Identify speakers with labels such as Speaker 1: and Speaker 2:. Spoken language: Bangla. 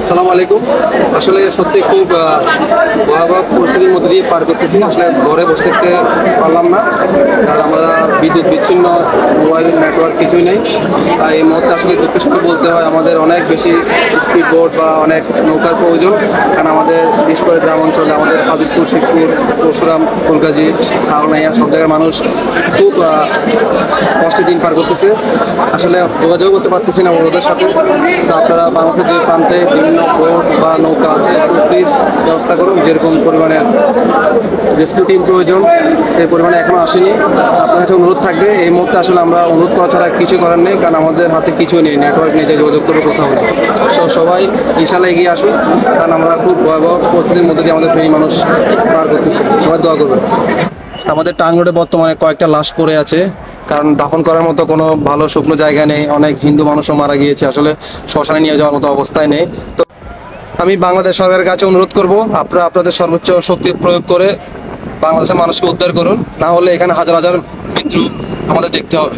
Speaker 1: আসসালামু আলাইকুম। আসলে সত্যি খুব ভয়াবহ পরিস্থিতির মধ্যে দিয়ে পার করতেছি। আসলে ঘরে বসে থাকতে পারলাম না, কারণ আমরা বিদ্যুৎ বিচ্ছিন্ন, মোবাইল নেটওয়ার্ক কিছুই নেই। আর এই মুহূর্তে আসলে দুঃখের সাথে বলতে হয় আমাদের অনেক বেশি স্পিড বোট বা অনেক নৌকার প্রয়োজন, কারণ আমাদের বিশেষ করে গ্রাম অঞ্চলে আমাদের হাজিরপুর, শিবপুর, পরশুরাম, ফুলগাজী, ছাউনাইয়া সব জায়গার মানুষ খুব কষ্টে দিন পার করতেছে। আসলে যোগাযোগ করতে পারতেছি না ওদের সাথে। তো আপনারা বাংলাদেশের যে প্রান্তে বিভিন্ন বোট বা নৌকা আছে, প্লিজ ব্যবস্থা করুন। যেরকম পরিমাণে রেস্কিউ টিম প্রয়োজন সেই পরিমাণে এখনও আসেনি। আপনার কাছে অনুরোধ থাকবে, এই মুহূর্তে আসলে আমরা অনুরোধ করা ছাড়া কিছু করার নেই, কারণ আমাদের হাতে কিছুই নেই, নেটওয়ার্ক নেই যে যোগাযোগ করবো কোথাও নেই। সবাই ইনশাল্লাহ এগিয়ে আসুন, কারণ আমরা খুব ভয়াবহ পরিস্থিতির মধ্যে দিয়ে আমাদের ফেরি মানুষ পার করতেছি। সবাই দোয়া করবেন। আমাদের টাং রোডে বর্তমানে কয়েকটা লাশ পড়ে আছে, কারণ দাফন করার মতো কোনো ভালো শুকনো জায়গা নেই। অনেক হিন্দু মানুষও মারা গিয়েছে, আসলে শ্মশানে নিয়ে যাওয়ার মতো অবস্থায় নেই। তো আমি বাংলাদেশ সরকারের কাছে অনুরোধ করব, আপনারা আপনাদের সর্বোচ্চ শক্তি প্রয়োগ করে বাংলাদেশের মানুষকে উদ্ধার করুন, না হলে এখানে হাজার হাজার মৃত্যু আমাদের দেখতে হবে।